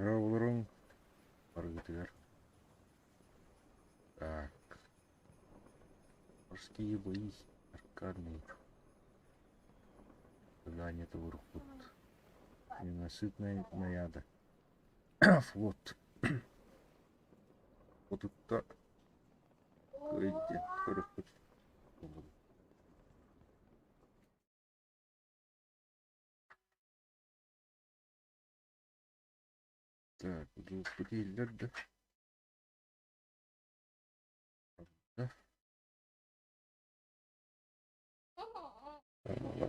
Orang baru gitu ya. Так, морские бои, аркадные. Задание Таурхут. Ненасытная наяда. Флот. Вот это Таурхут. Так, уже поделят, да? Да?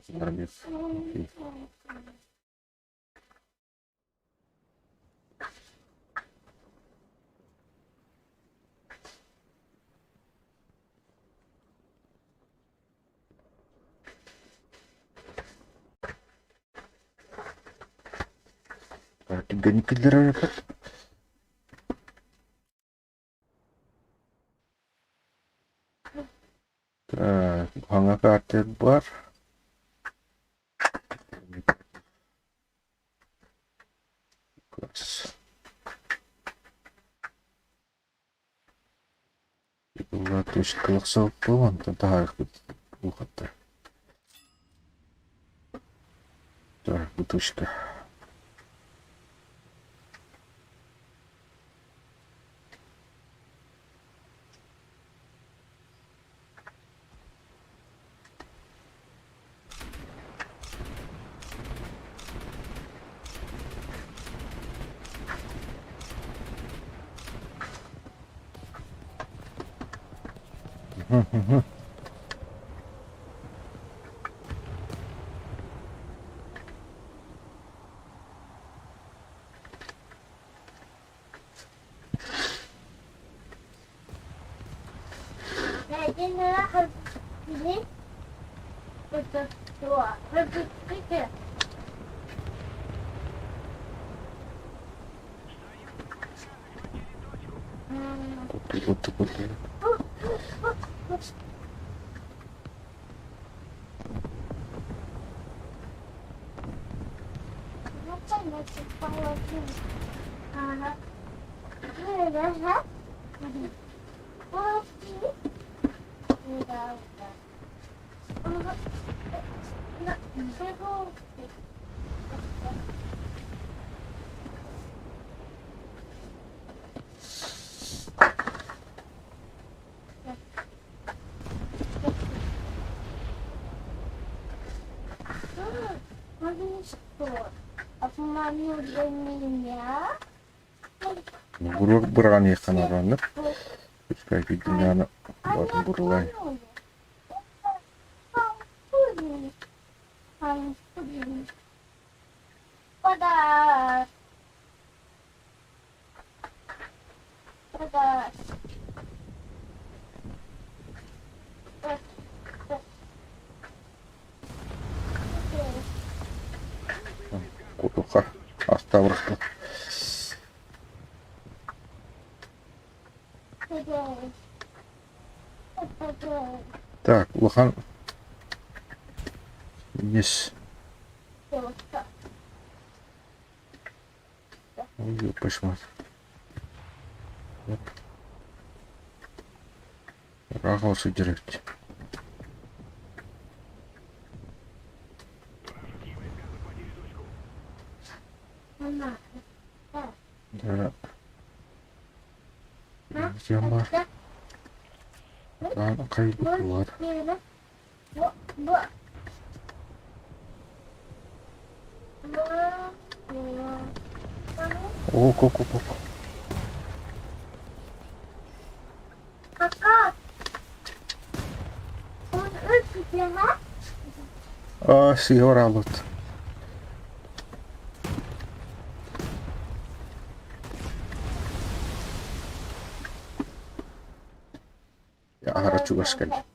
Нормец. Окей. Так, гони киллера. Так, хангакатет бар. Класс. Была точка колоксов полон, тогда выход-то. Так, точка. Угу. Вот. Обманул для меня. Буран яқын пускай дүнияны батын бұрылай. Кутуха оставырсты. Так, Лохан. Есть. Ой, пошмат. Рахался директ. Да. Яма. Да, кайып var. О, ко. А, сигара алат. Я хочу рассказать.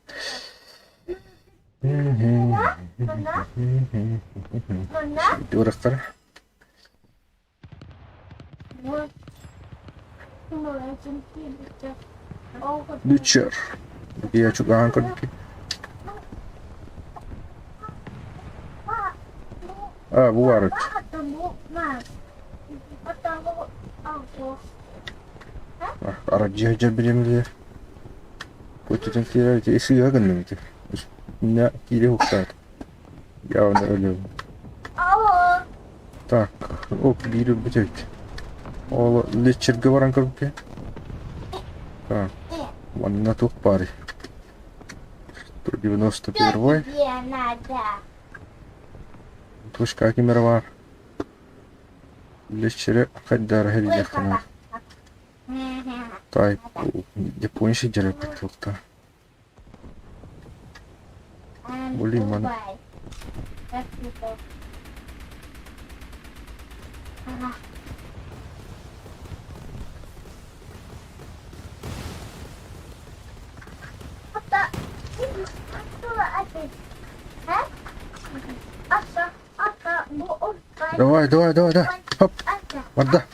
Дуракар. Лючер. Я чуган кодки. Bu araç. Aracı hacer birimli. Koçun kira esi yakın mıydı? Ne kiri hukkat. Ya ne öyle. Так, оп, бери бутылки. О, лечер говоран как-то. Так, вон на тух паре. 191. Тушка кемер var. Лечере кайдар хелге хана. Тай, японча жарып кетти. Блин, ман. Давай, давай, давай, давай. Хоп, вода.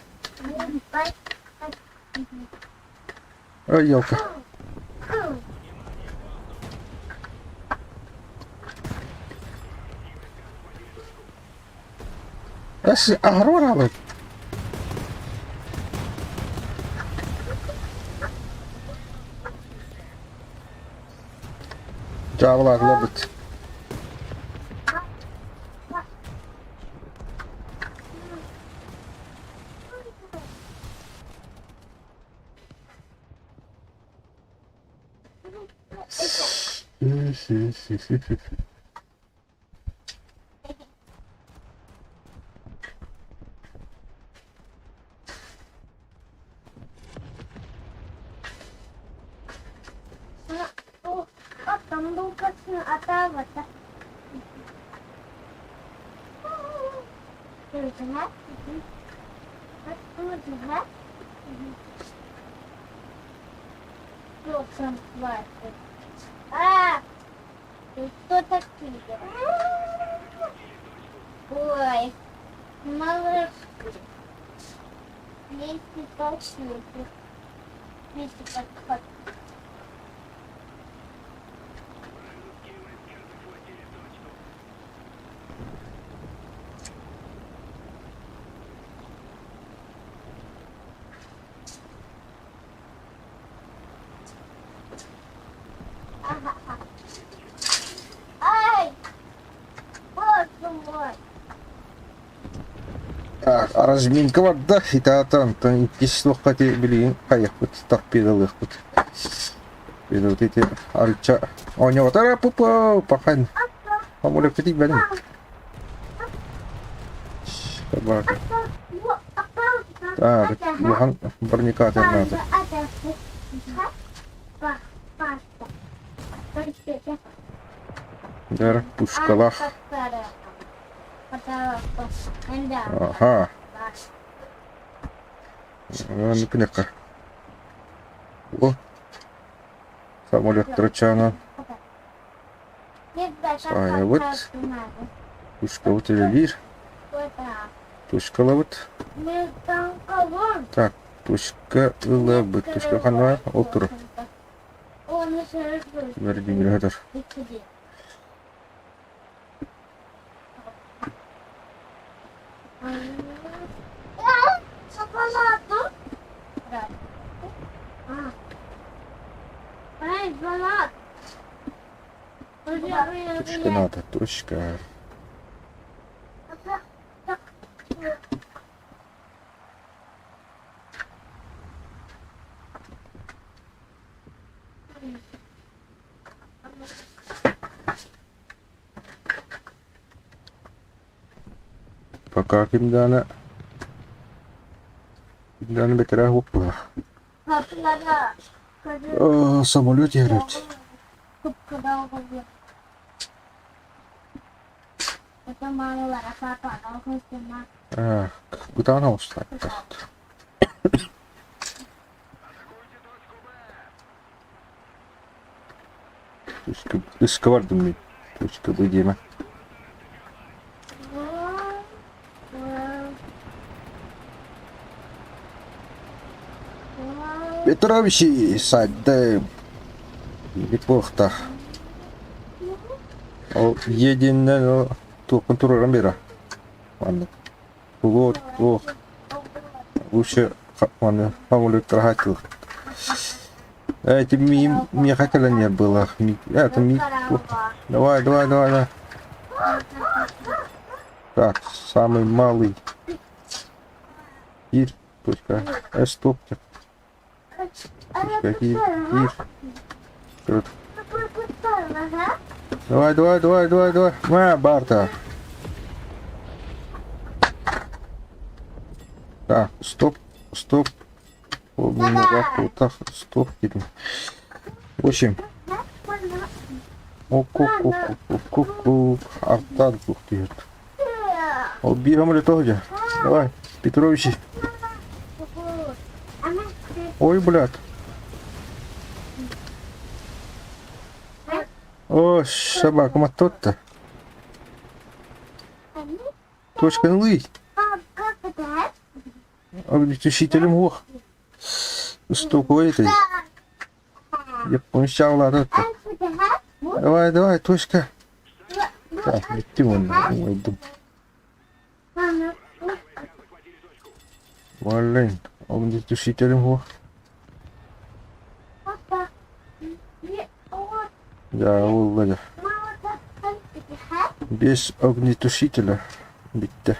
Ой, елка. Эс агрора вот. Жабылар лобыт. Ты кто такие? Ой, малышки. Вместе пошли. Вместе подходят. Ай! Боже мой! Так, разминка вода, и там кисло хотя блин, поехать, так перелыхать. Вот эти альча. У него тара пупа, пахан. Помолек ты блин. Собака. Так, Лухан барника надо. Дар пушкалах. Ага. Ну, кнека. О. Самолет трачана. Ай, вот. Пушка вот телевизор. Пушка ловит. Так, пушка ловит. Пушка ханва. Отур. Верди миргатор. Шоколаду? Точка надо, точка. Пока Кимдана бекера опа. Самолет играть. Куда она ушла? Точка вардами. Точка выйдем. Петровичи, садим. Неплохо. Едем на ту контуру Рамира. Ладно. Вот, ох. Лучше ладно, помолю трахатил. Эти ми хотела не было. Это ми. Давай, давай, давай, давай. Так, самый малый. Ир, точка. Стопки. Точка, ир. Тут. Давай, давай, давай, давай, давай. Барта. Так, стоп, стоп. Так, стоп. В общем. Ку-ку-ку-ку-ку-ку. Артан кухтит. Бегом ли тоже? Давай, Петрович. Ой, блядь. О, собака, мотот-то. Точка нулы. Огнетушителем ох. Столько этой. Я помещал ладно. Давай, давай, точка. Так, лети вон, иду. Блин, огнетушителем ох. Да, Володя. Без огнетушителя. Битте.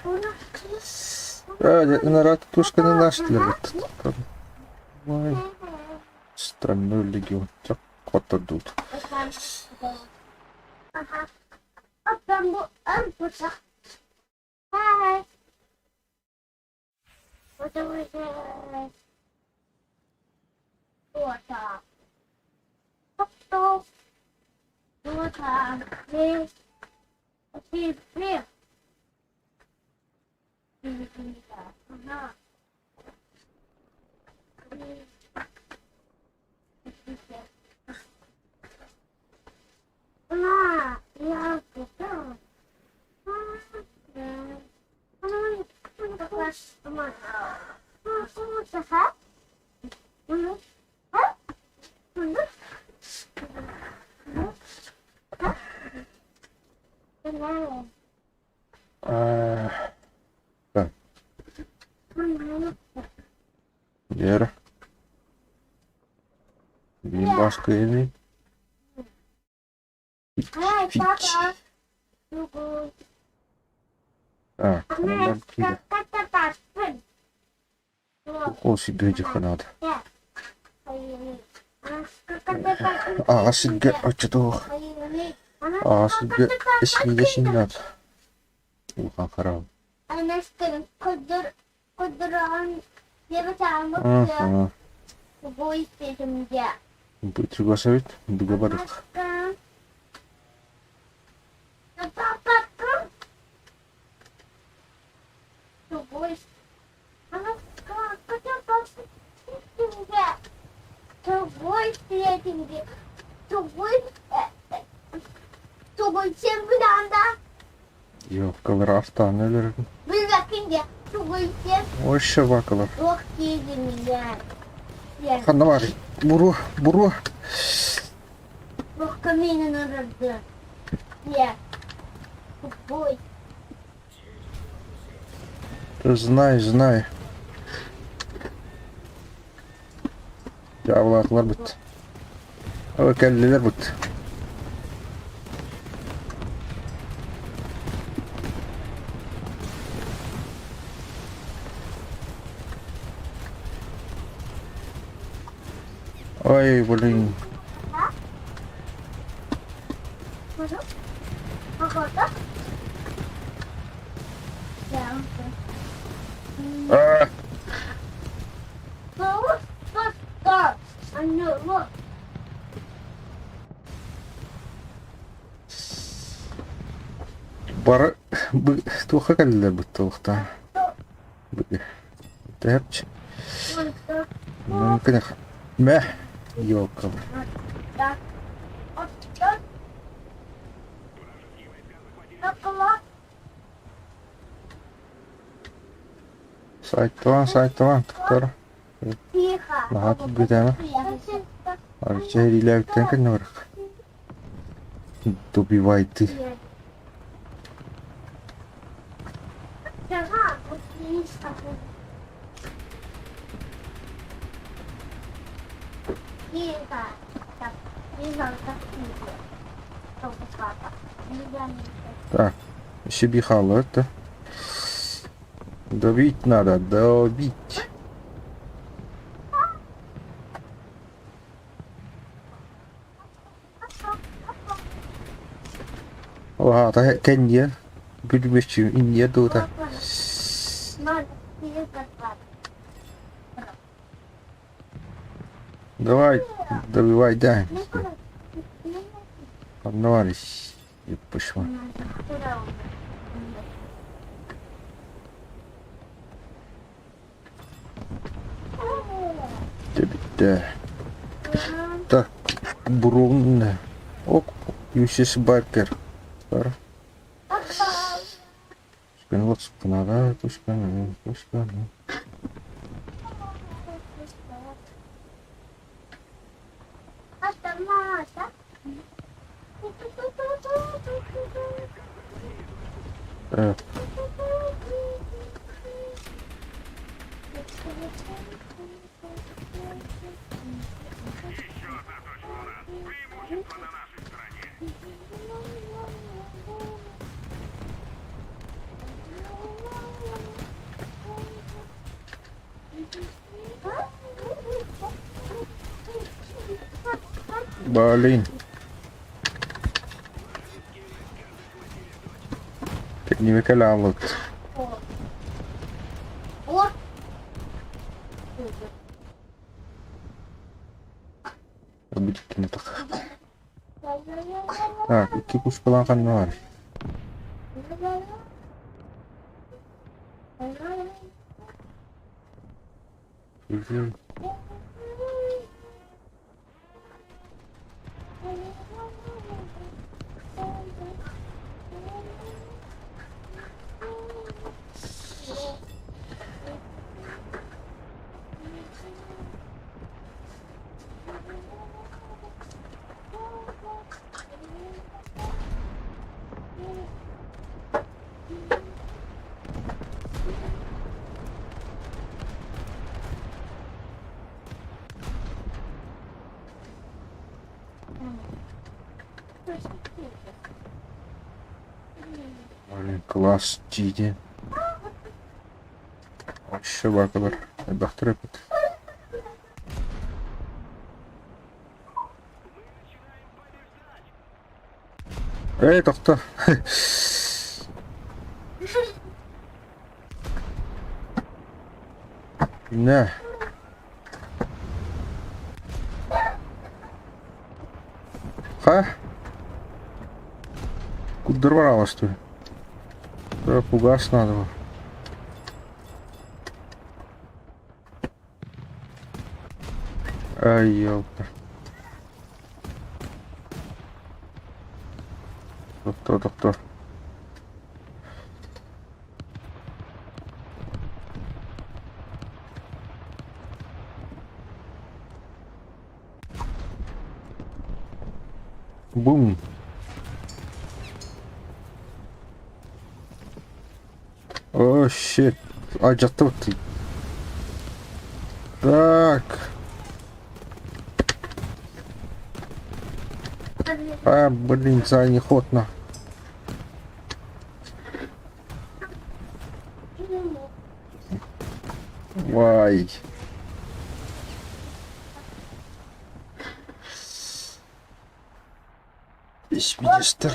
Народ тушка не наш лежит. Ой. Странный легион. Так вот тут. Так. Вера. Бимбашка или? Фич. Так, командантида. О, себе этих надо. Себе, что-то. Себе, если не надо. Уха, харам. Ага. Будет приглашать, договориться. Yok, hastane. Hoş bakalım. Kanı var. Buru, buru. Знай, знай. Javlatlar bit. Ama kelleler bit. Ой, блин. А! Бара туха келлер бит толукта. Тэпч. Мүмкін мә ёлка. Сайттан туктар. Нахат битәме? Арчериләр тәнкен норак. Добивай ты. Лиза, так, Лиза, как Лиза. Что, папа? Лиза, Так, Сибихал, это. Добить надо, добить. Ага, так Кенья. Гүлмешчү, Индия дута. Мама, Лиза, папа. Давай, добивай, да. Погнались. И пошло. Да. Так, Брун. Ок, Юсис Бакер. Тушкан, вот спинара, тушкан. Так, блин. Как не выкалывал. Быть кино так. Так, iki pushkalangan var. Üzüm. Блин, класс, Джиди. Вообще бакабар. Бахтрепет. Эй, тохта. Не. Ха? Куда дорвалась, что ли? Да, пугас надо было. Ай, ёлка. Кто? Бум. О, щит. А, тут ты. Так. А, блин, неохотно. Вай. Министр.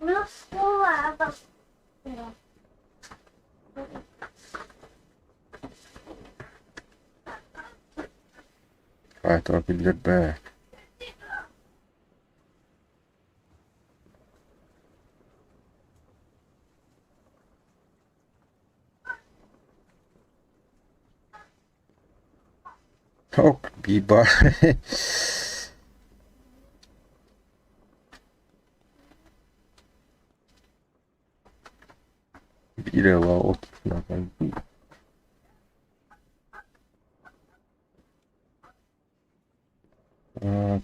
Ну, слава. I thought we'd get back. Oh, Biba. Бирова от на коньки.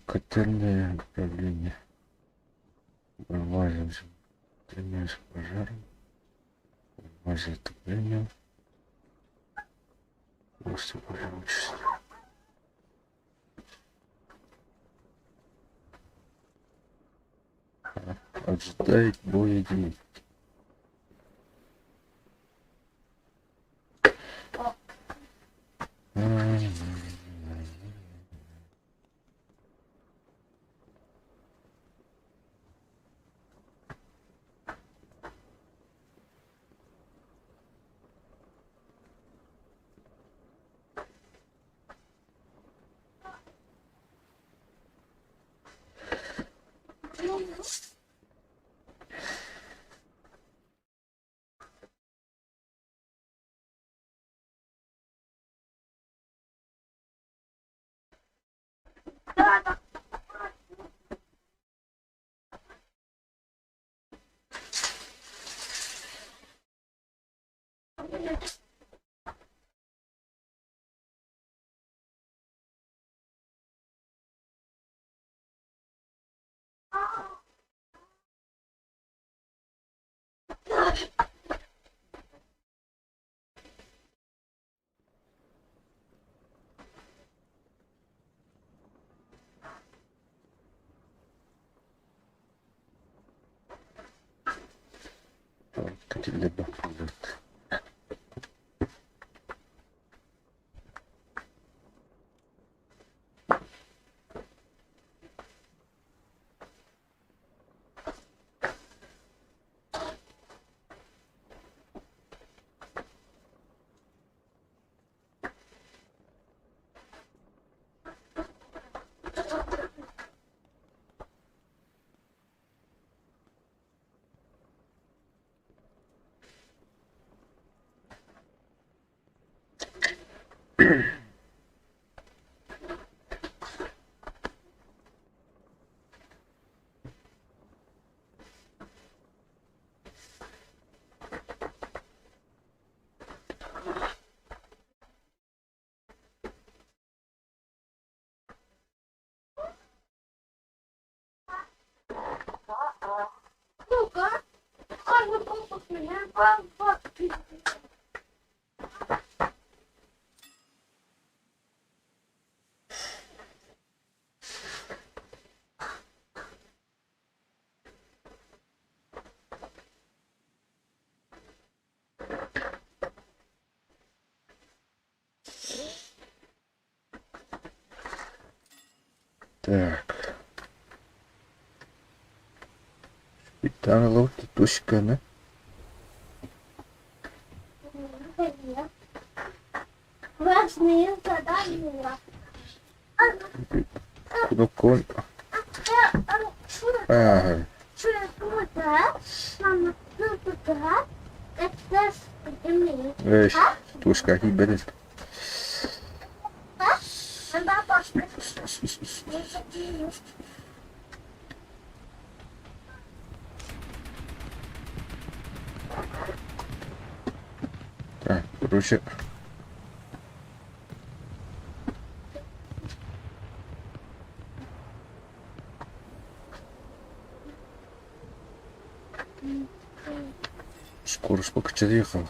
Котельное управление. Вывозим котельное с пожаром. Вывозим отопление. Просто пожалуйста. Ожидает боя день. Котельная бахнет. Ну-ка, каждый попуск меня папа. Так. Капитан лодки точка, да? Важные задания. Ну, конь. Ага. Мама, ну туда, это земли. Эй, тушка гибель. Так, короче. Скорость пока ехал.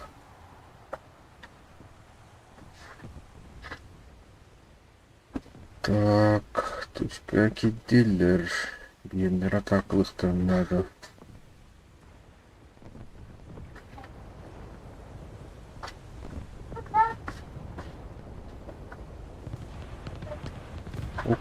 Так, тут какие дилер. Генера так выставить надо. Ок.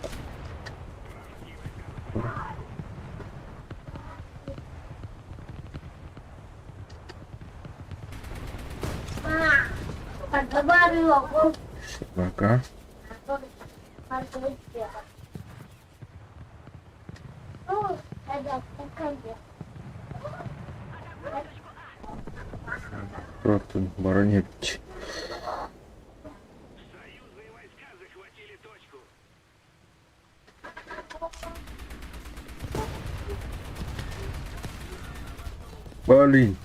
Поговорю. Собака. Ну, это такая. Просто баронеть. Союзные войска захватили точку. Блин.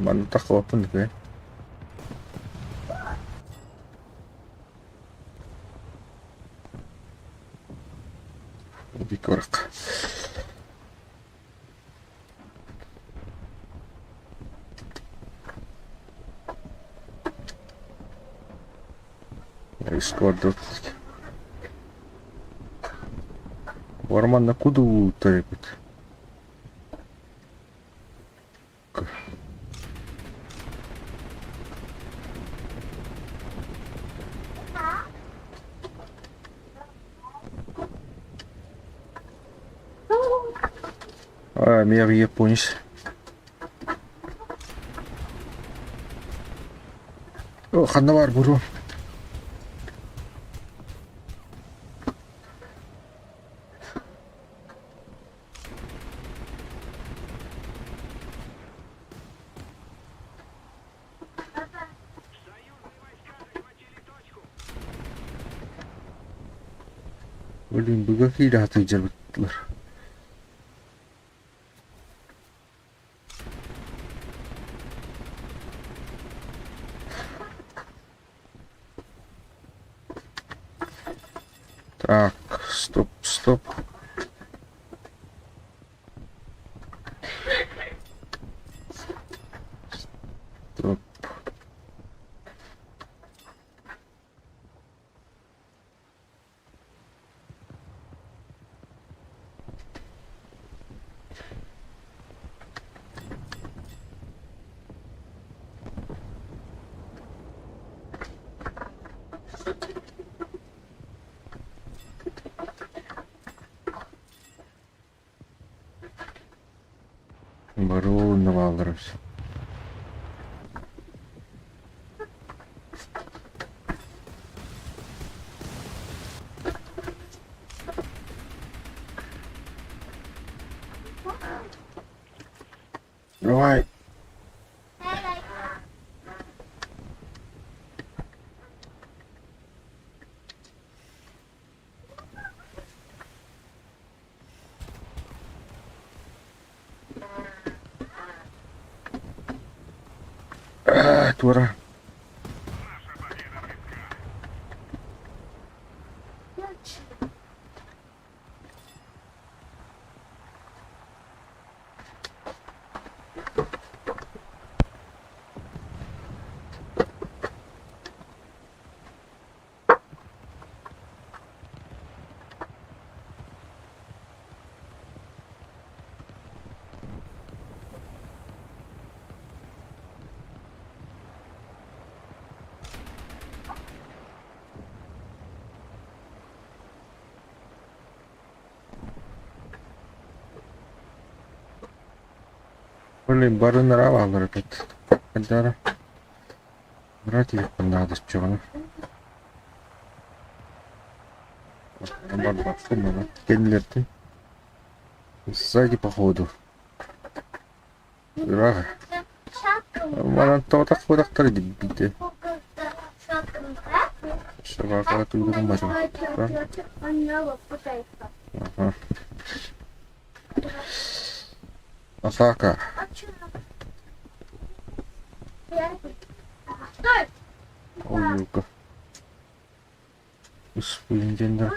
Mana tahu apa nih kayak. Lebih korek. Складывать. Варман на куду трепет. Мер японец. О, ханавар буру. Союзные войска захватили точку. Блин, бы какие даты делают. Так, стоп, стоп. Стоп. Бару навалрився. Давай. Твора. Блин, бары навалыр этот. Когда брать их надо с чего? Кенлерты. Сзади походу. Рага. Мана то так вот так бите. Собака тут мажу. Ага. Атака. Стой! Ой, Юка. Успеем день.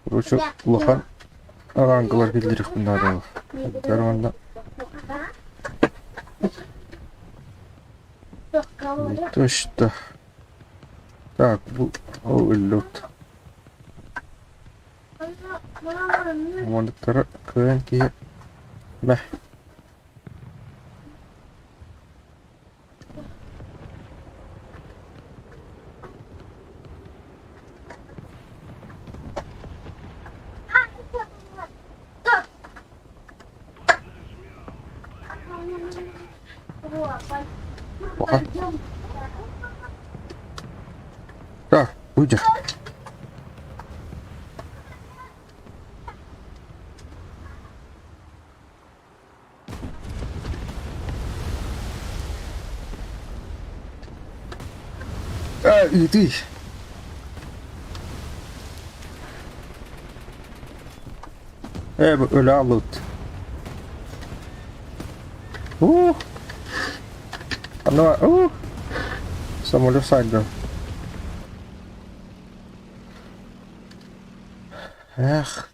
Короче, лохан орангалар келдирик мында. Дарманда. Точно. Так, bu өлөт. Мамандыктары кыян кие. Бә. Лохан. Так, уйди. Иди. Bu öyle alıt. Ano, Самолет сайда. Эх.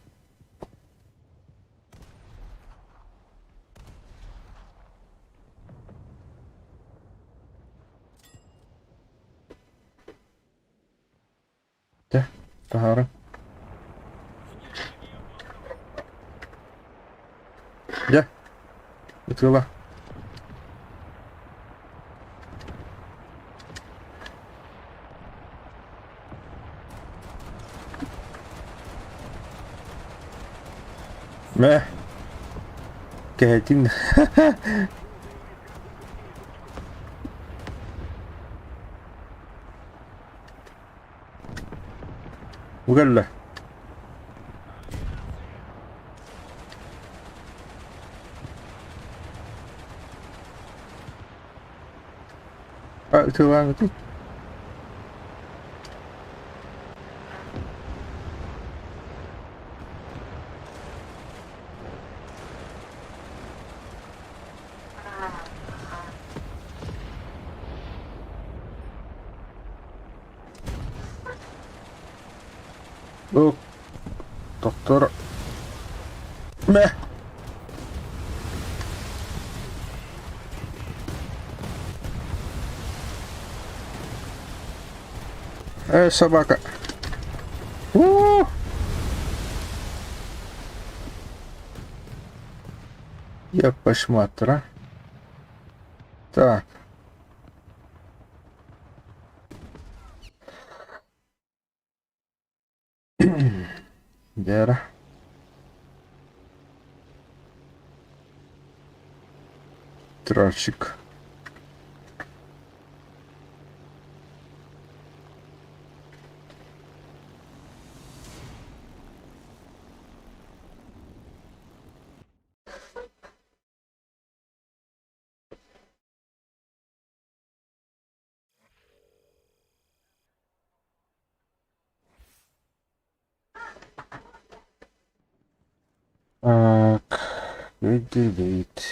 Да, тагары. Да. Открыла. Мэ. Кэтин. وقال thưa anh thích. Ô, doktor. Meh. Собака. Я посмотрю. Так. Дера. Тральщик. Так. Выделить.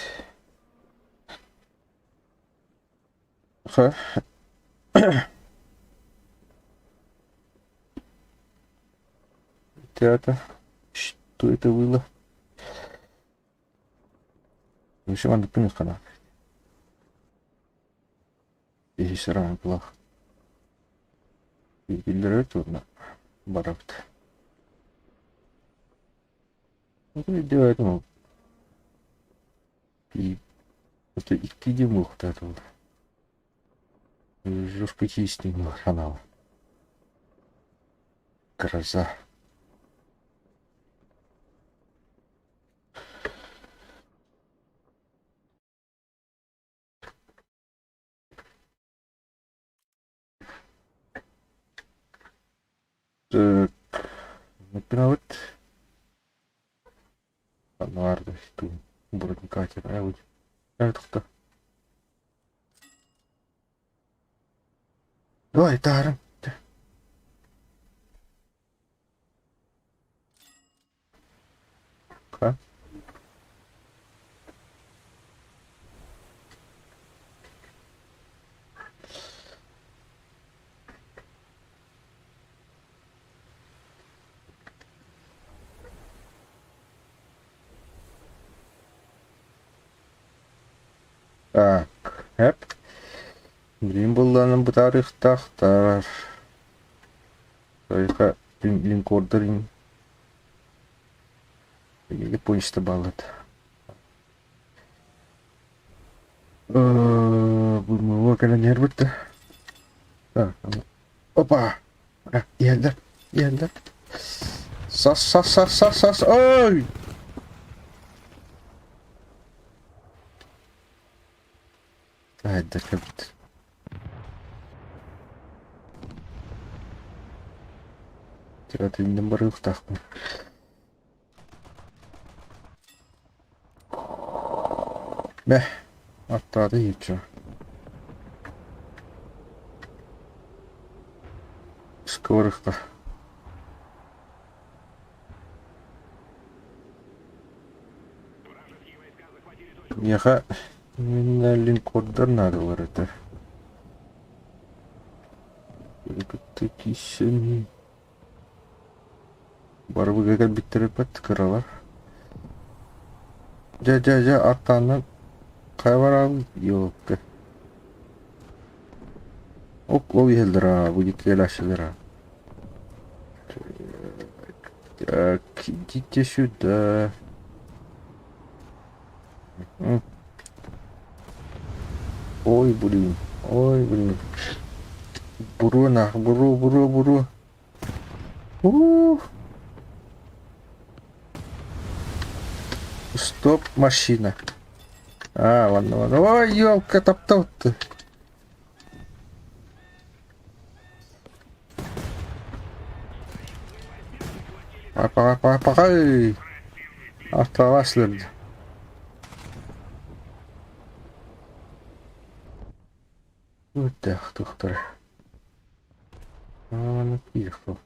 Это. Что это было? Еще надо понять, когда. Здесь рано плохо. Билдер трудно. Барахт. Ну, делать, ну. И это идти не мог, вот это вот. Жестко чистенького канала. Гроза. Так. Например, вот. Ануарда, что вроде катер, а вот. Это кто? Давай, Тара. Ка? Так, хэп. Блин, булланым бу тарихтахтар. Тарихка линкордерин. Япончта балат. Бұл кәләнер бітті. Так, опа. Елдер, елдер. Сас. Ой! Haydi kapit. Тират инден бары уктакмын. Бе, аттады ечо. Скорыхта. Яха, на линкордер надо это. Такие семи. Барбы как биттерепет кралар. Жа, аттаны кайварал yok. Ол елдера, будет келашедера. Так, идите сюда. Ой, блин. Буру. Стоп, машина. Ладно. Ой, ёлка, топтал ты. Пока. Автоваслер. Вот так, доктор. Напихал.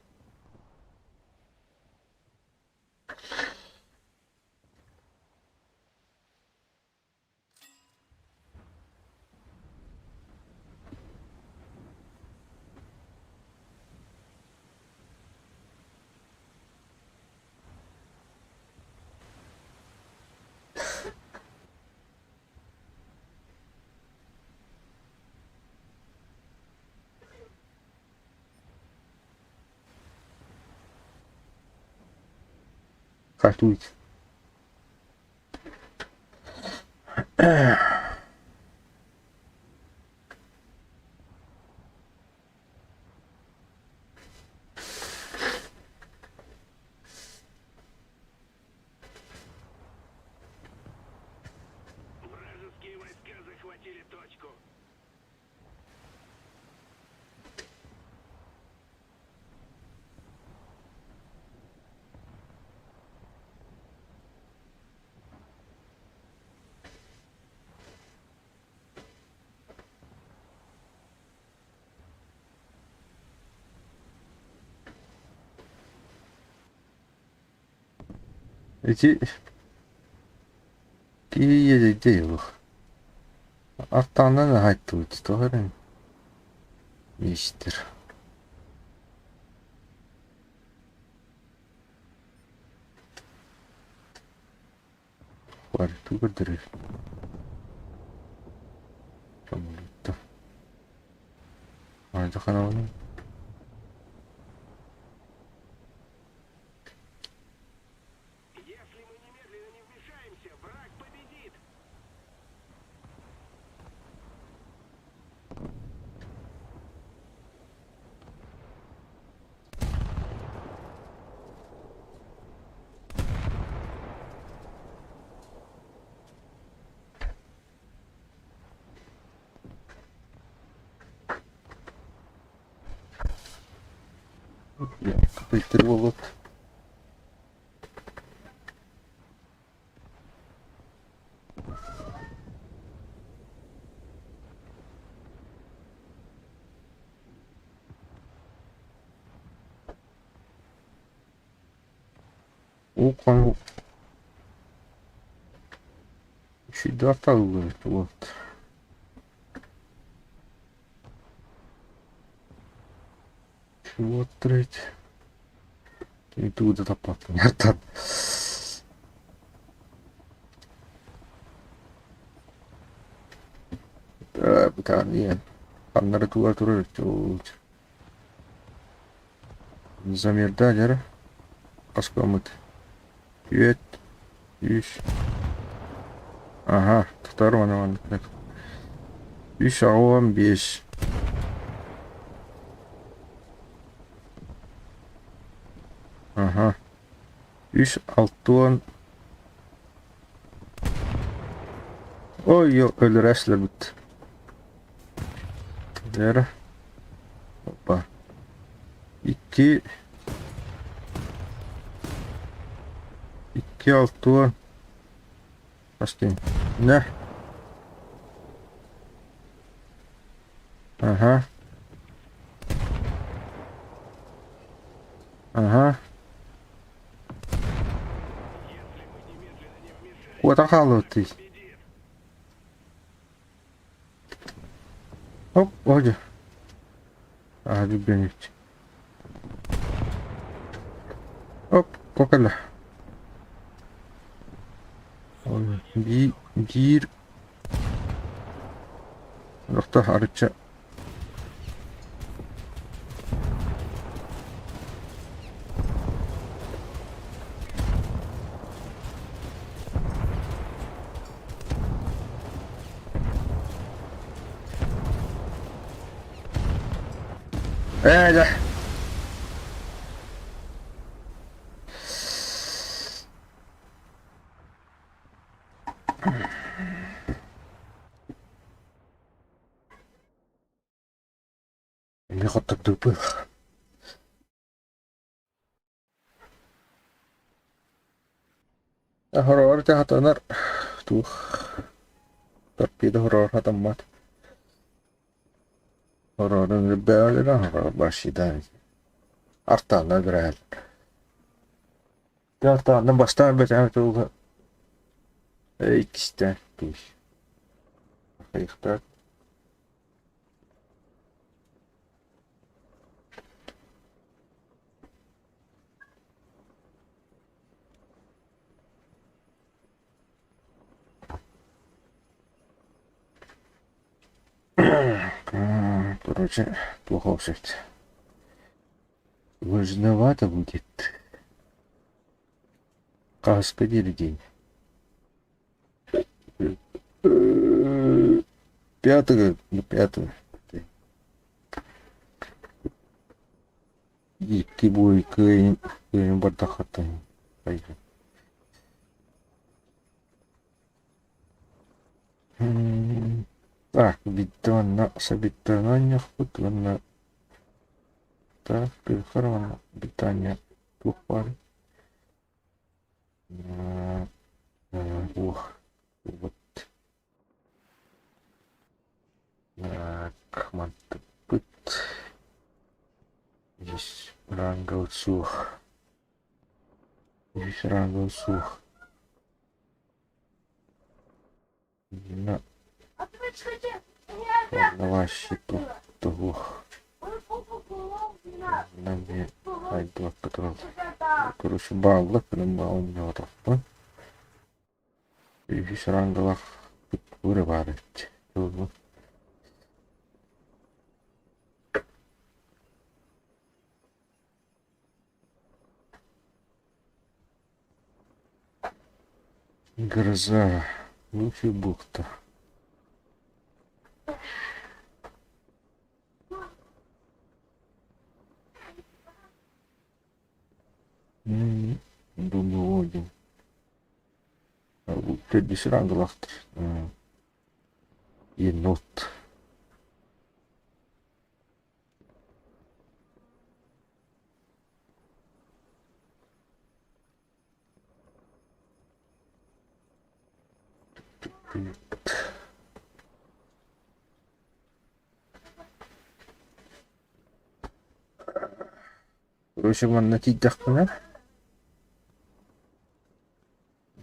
Катуйте. Вражеские войска захватили точку. Эти... Кие дейлы. Аттандан айтты тоғырын. Ештір. Бар, түгірдірі. Самолетті. Айды қанауының. Если мы немедленно не вмешаемся, враг победит. Капайтыр болот. Оқан... Шүйді аталу керек, вот. Вот, треть. И тут это понятно. bir tane yani. Kanları tuvar turur. Zamirde acara. Kaskamat. Evet. 100. Aha. Tutarım onu. 3 15. Aha. 3 6 Oy yok ölür esler bitti. Yere. Hoppa. 2 2 6 Kaç diyeyim? Ne? Aha. Aha. Куда халу ты? Оп, hadi. Hadi beni. Hop, kokala. Bir nokta harita. Öyle. Не ход так тупый. Horror tahatanır. Tuh. Torpedo horror hatamat. Horrorun böyle horror başıdan. Artanlar biraz. Artanlar baştan beter tuh. İkisi tuh. Ayıktar. Короче, плохо все это. Важновато будет. Господи, день. 5-го, ну 5-го. И ты будешь к бардахата. Пойдем. Так, битана, собитание, хутвана. Так, перехоронно, битание, двух пар. Ох, вот. Так, мантапыт. Здесь рангал сух. Здесь рангал сух. На. Давай щиту двух. На мне айдла, который, короче, баллы, прям баллы, и здесь рангал вырывать. Гроза, лучшая бухта. Думаю, один. А вот ты сранглах. Енот. Короче, man натидах пына.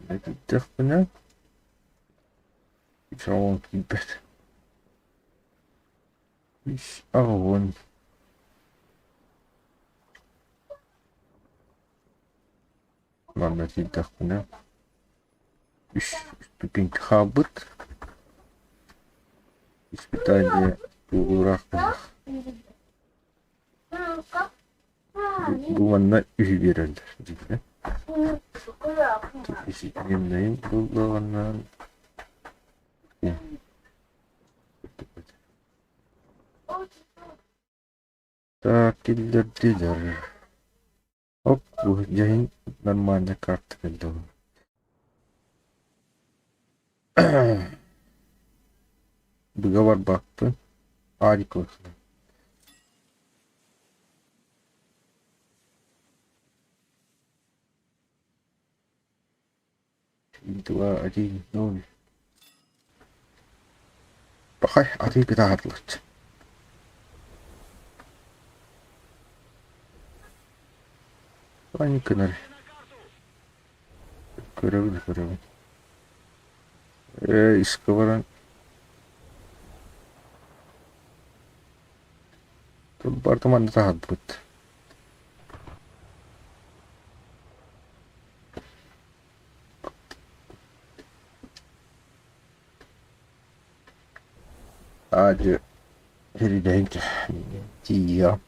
Натидах пына. И что он кипит. Ищ огонь. Man натидах пына. Ищ ступенька хабыт. испытание туулураак 그러니까 буганна үһү биэрэллэр диэпэ 그래. иситиннэйин буллаганнаан так киллердилер оп бу жайын нормальный карта келди буга барбакпы арик болсун 2, 1, 0. Бахай, арыг даадлаач. Паника нар. Көрөв. Искаваран. Тут бартаман таадбут. Аже передайте тия.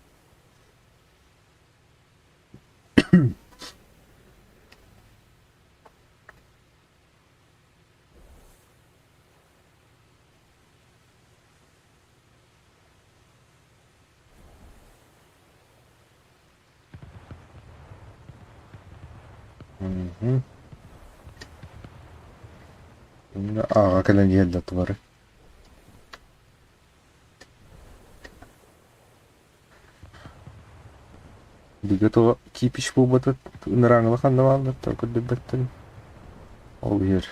Кэлэн ялда твары. Бигато кипиш бубатат нарангла хандавалда только дебеттен. All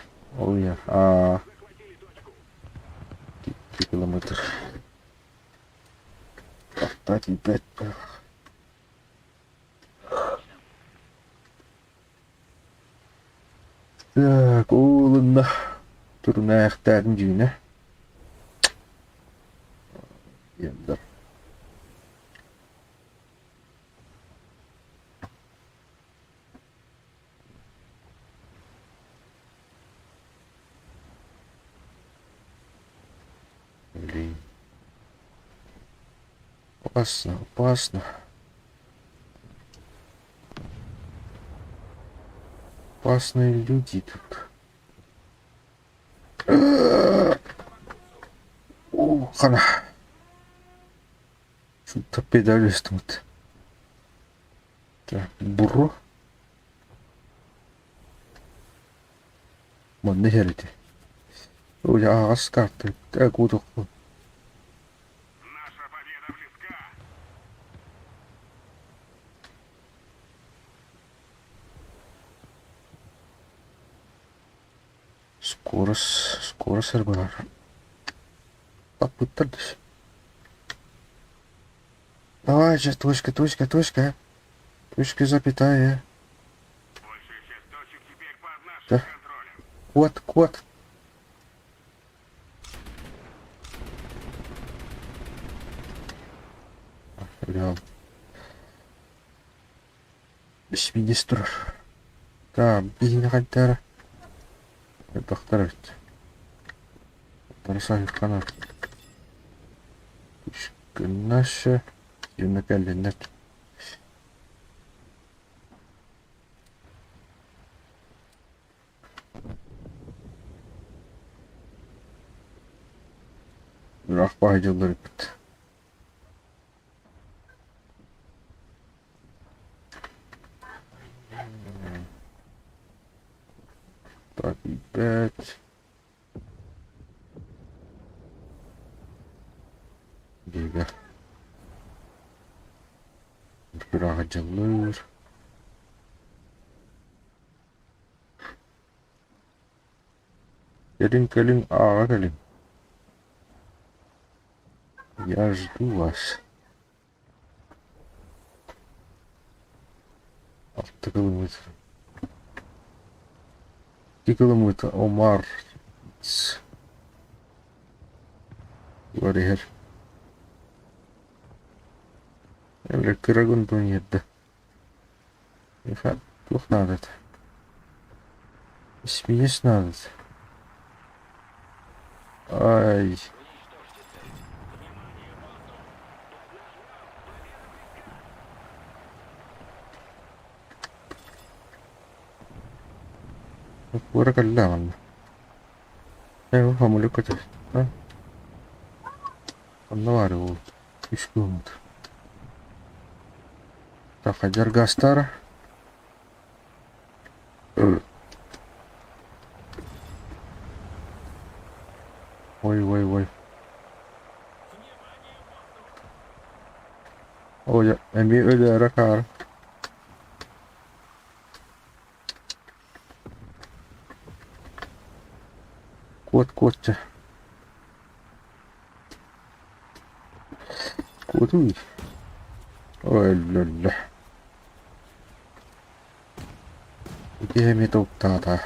here. Километр. Автати бет. Так, улынна. Турна аяқтарын жүйіне. Енді. Блин. Опасно. Опасные люди тут. Хана. Что-то педалистмут. Так, бурро. 뭔데 해야지. 야, 아스카트. 구독. Наша победа близка. Скоро сервер. Попытались. Давай же, точка. Точка, запятая. Большая часть точек теперь под нашим Да. контролем. Кот. Реал. Министр. Да, бейнегальдер. Бахтарат. Тарасай канат. Наша. Юнакалинет. Рахпа жылдыр бит. Так, и 5. Бига. Бирага жылдыр. Келин, ага, келин. Я жду вас. 6 километр. 2 километр. Омар. Варихер. Электрогон планета. Иха, плохо надо. Смеясь надо. Ай. Vuorokalla on. Ei ole haamu lykätä. On varu. Iskuunut. Takajar gastar. Ой. Ой, ja, en vi öde kar. Kuot. Kuotui. Oi lalla. Mikä me tuktaa tää?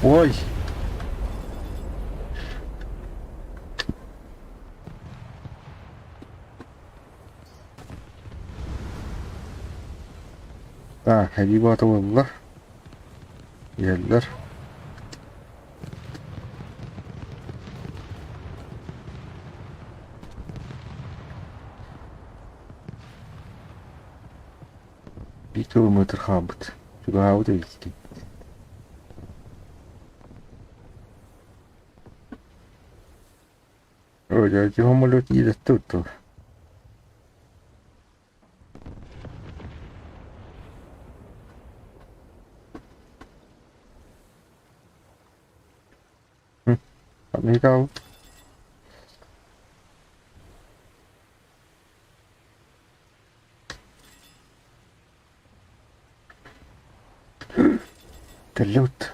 Oi. هجيب وقت والله يلا bir kilometre خابط شو هاود يلتي oggi هم lo chiede tutto amigo كلوت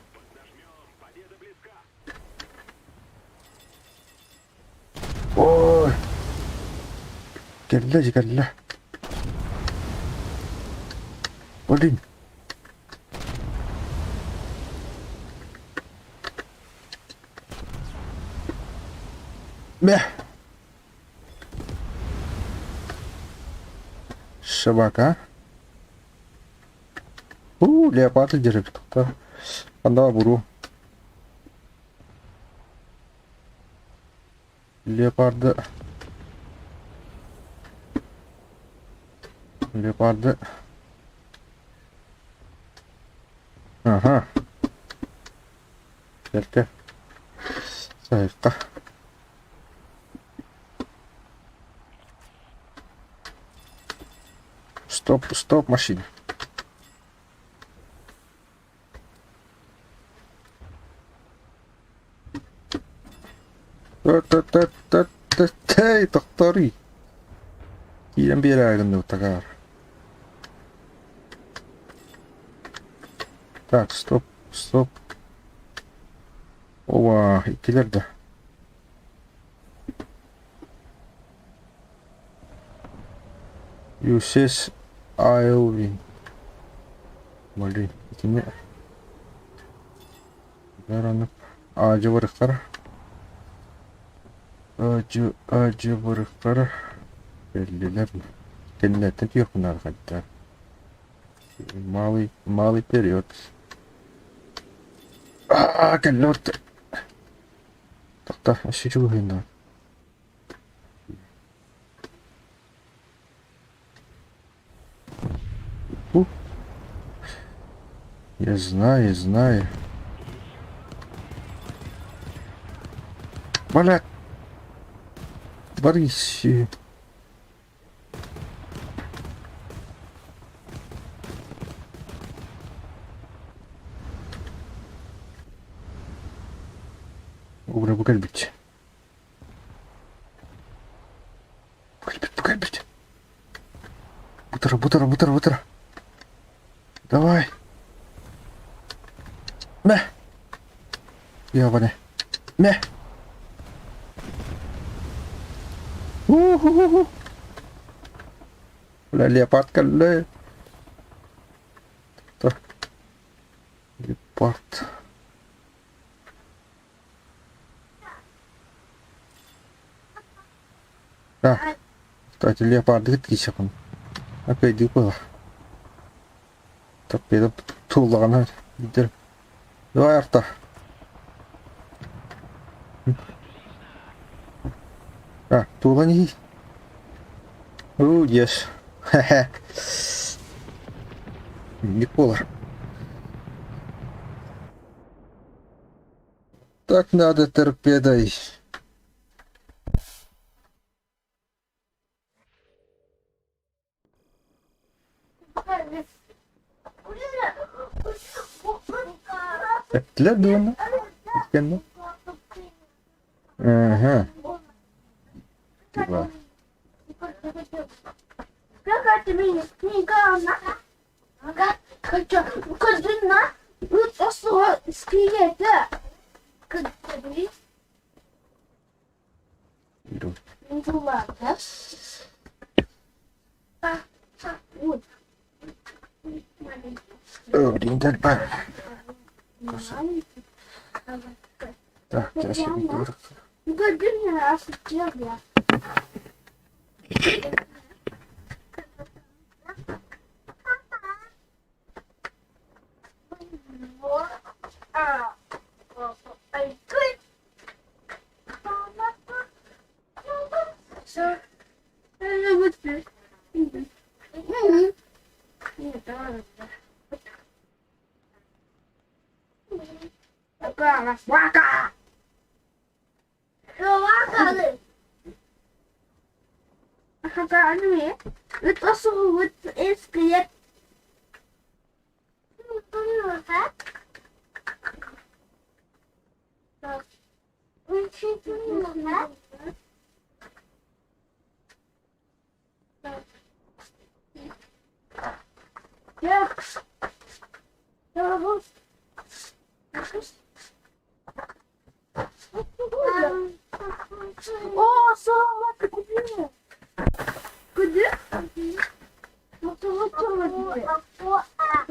اوه كله ودين مح الشبكة لياقات جربت عندها برو لياقات اها شركة صحيحة ستوب ماشين هاي تختاري يم بيراغن تغار так стоп ова икилер да you says I'll win блин икине гаранып ажы барыктар ажы барыктар белгилер кеннеттен түйөкүнар кайтта малый период кеннет такта шичу гына я знаю Блядь. Борис. Угра, букальбить. Букальбить. Бутера. Давай. Мя. Ебаный. Мя. Udah lipat le. Tuh. Lipat. Nah. Tadi lipat dikit kisah kan. Apa itu lah. Tapi itu tulang aja. Gitu. Dua harta. Ah, tulang ini. Oh, yes. Никола. Так надо торпедой. Для Дона. Ага. Типа. Как ты меня книга на? Ага, хочу. Хочу на. Ну, то что скелета. Как ты? Иду. Не думала, да? Вот. Ориенталь бар. Так, сейчас я иду. Ну, как ты мне раз сделала? Вака! Вака! Ага, ну это что вот скелет. О, сама ты куда? Куда?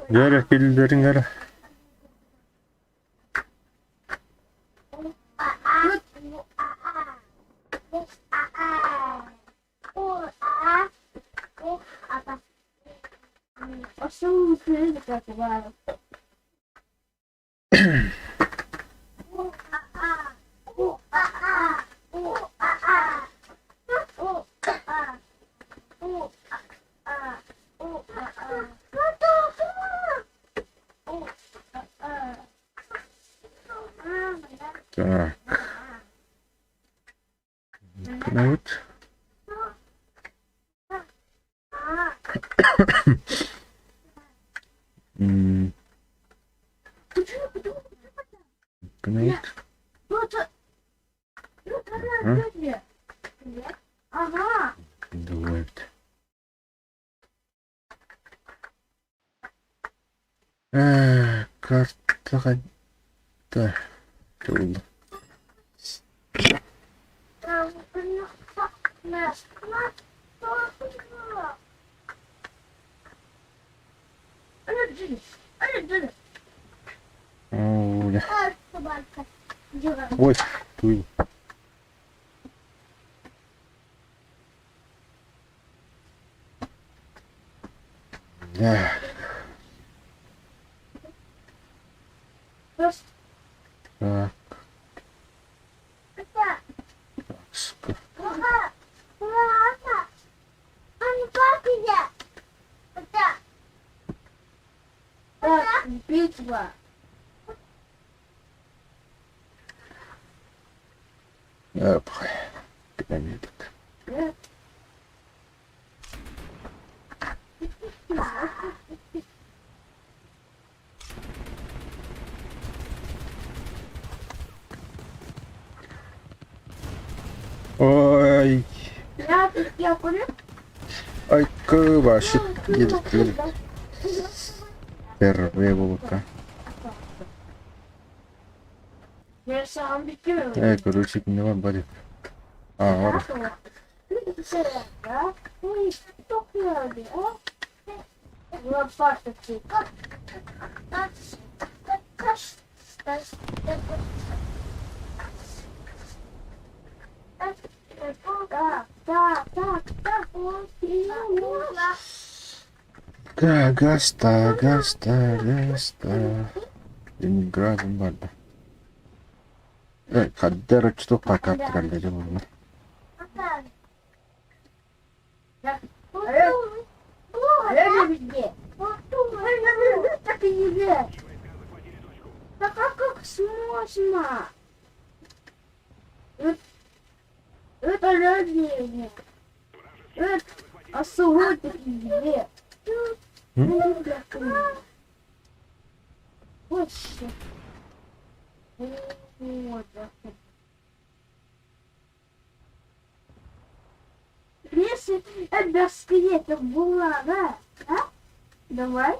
Гара, киллерин гара. А что вы смотрите, как бывает? Так. Ну вот. Кнут. Ага. Дует. Карта. Да. Трудно. Оля. Ой, туй. Да. Так. Так. Битва. Оп. Пирамида. Ой. Я курю. Ай, кыбашит. Едет. Первая волка. Я сам битву. Короче, не вам болит. Ора. Ой, что надо, а? Лопаточки. Гаста. Ленинградом банда. Каддера что пока троллили можно. везде. Так и едят. Так а как можно? Это рождение. Это особо такие. Вот что. Вот. Если это скелетов была, да? А? Давай.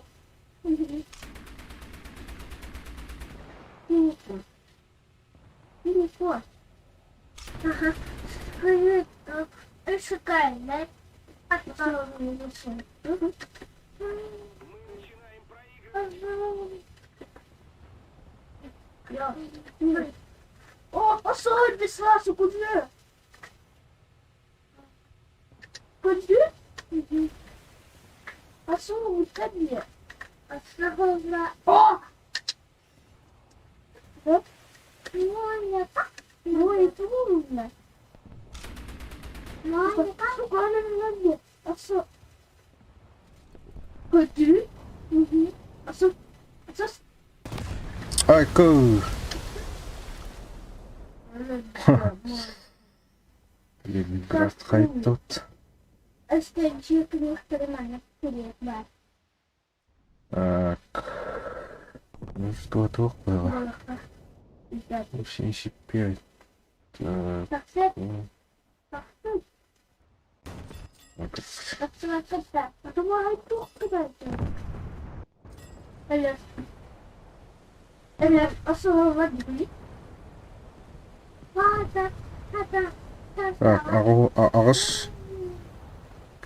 Телефон. Телефон. Ага. Привет. Шикарно, да? А что вы не нашли? О, посмотри сразу, куда? Куда? Посмотри, куда? Осторожно. О! Вот. Моня, Моня, трудно. Моня, шоколад молодец. Куда? Угу. 아이쿠. Ленинград хайт. Остальчик нормально вперед, да. Так. Ну что тут было? 75. Так. Так, все, Ну, так, ну, ну-ка. так, так. А то могу тух кидать. Особо воды. Вода. Так, ағыс.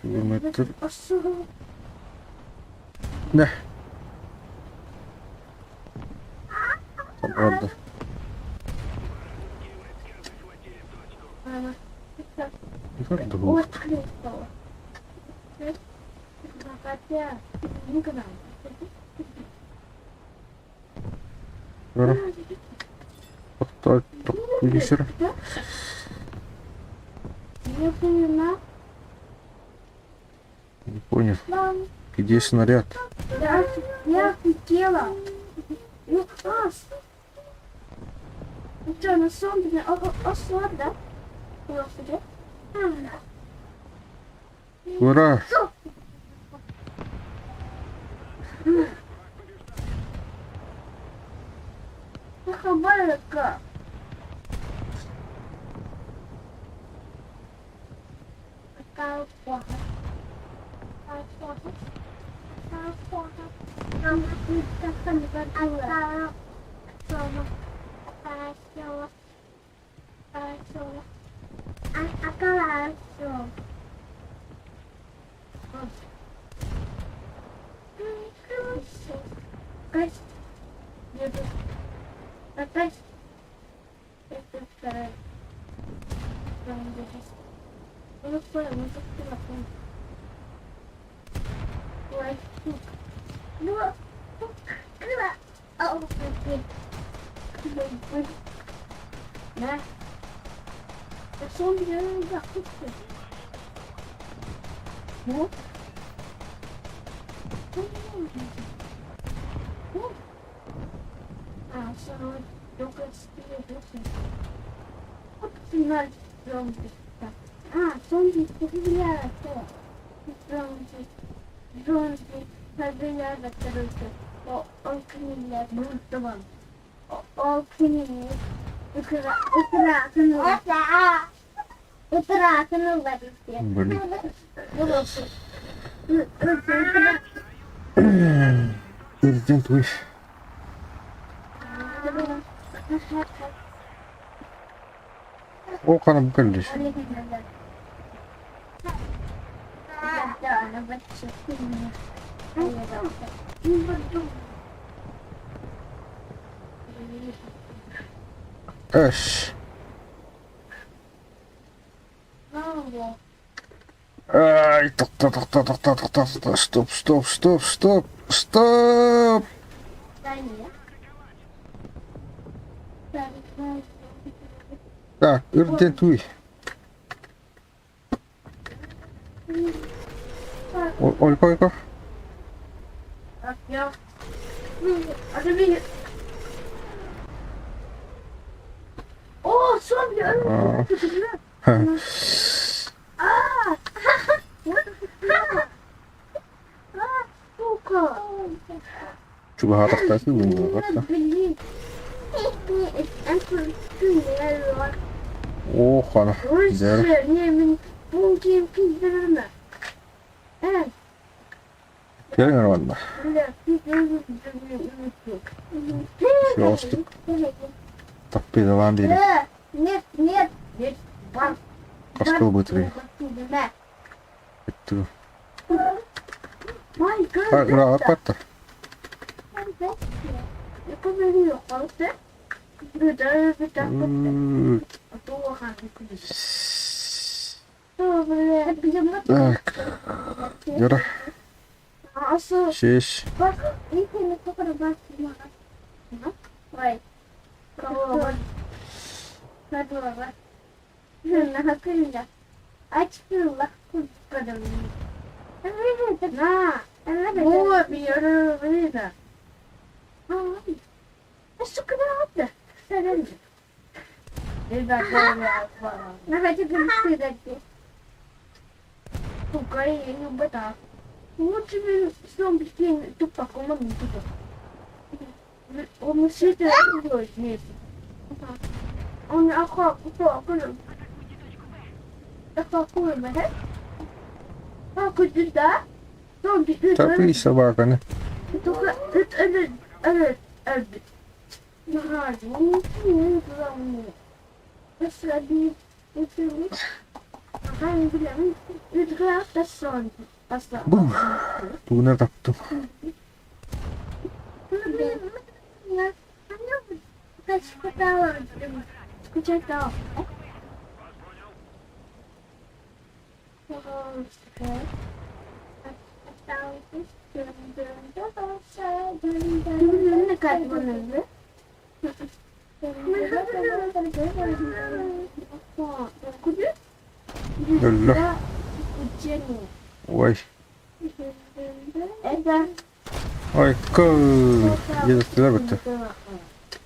Километр. Особо. Да. Правда. Правда. Вот крестова. Хотя, не знаю. Так, вечер. Я поняла. Не понял. Мам, Где снаряд? я хотела. Ну, ас. Ну что, на солнце, ослаб, да? Господи. Ура! Хабарка. Какая плохо. Какая плохо. Какая плохо. Нам как-то не готова. Дома. Хорошо. Хорошо. А хорошо. Хорошо. Еду. Опять. Это вторая. Ну, понял, мы тут телефон. Ой, ну, крыла. О, окей. Да. А что он делает? Да, вот. А, все, только спит. Вот финаль зомби. А, зомби появляется. Зомби появляется, короче. Он книга, будто вам. Он книга. Это раком в этом. Блин. Президент вы. О, канım kardeş. Эш. Ай, тоқта. Стоп. Так, президент вы. Ольга. Ja. Alltså vi... Åh, så blir det! Ah! Tuka! Coba harapkan sih bunga kata. Oh, kana. Der. Keren valla. Suostuk. Tappi vaan diili. Нет, нет, нет. Paskal butri. Vittu. My God. Ura apata. Я поверю, а це буде витягнути. А то лагати кудись. Добре, підемо. Так. Yürü. А що? Şiş. Bak, ilk ne kadar bakma. Vay. Bravo. Hadi baba. Ne hakkında. Açtığında kurtarım. Evet, na. Evet. Bu bir yere de. Ay. Şu kadar da. Sen bir dakika. Ne hadi bir şey de. Tukay yung bata. Lучше бы снова тупо команду тупо. Он все это делает вместе. Он охотно. Какой беда? А куда да? Tapi собака, не? Только это. Не главное. Послаби. Ага, это сон. Bum. Tuner taptu. Скучать-то. Yalla. Ой. Это Ой, кой. Yedikler bitti.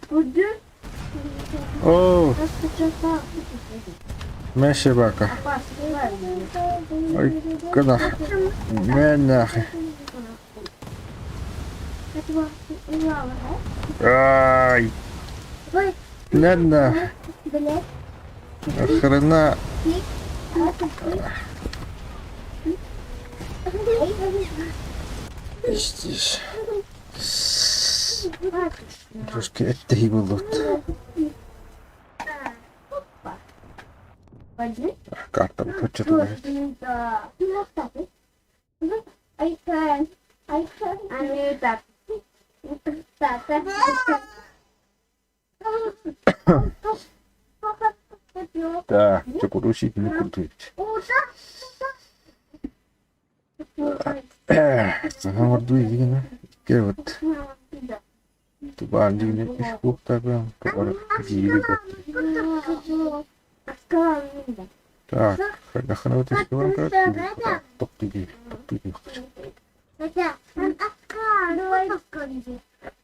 Куда? Oo, meşe baka. Ой, kada. Menahi. Ай. Nana. Охрена. Здесь. Трошки ettei булlut. Kartta kaçta tulee. I can. I knew that. Tää, joku rusikin nyt. Vähän vartui ikinä. Kerrot. Tupa anjingnya puhtaa vähän. Tupa kiilikot. Tak, kailangan natin siguro ang karatu. Tok tigi.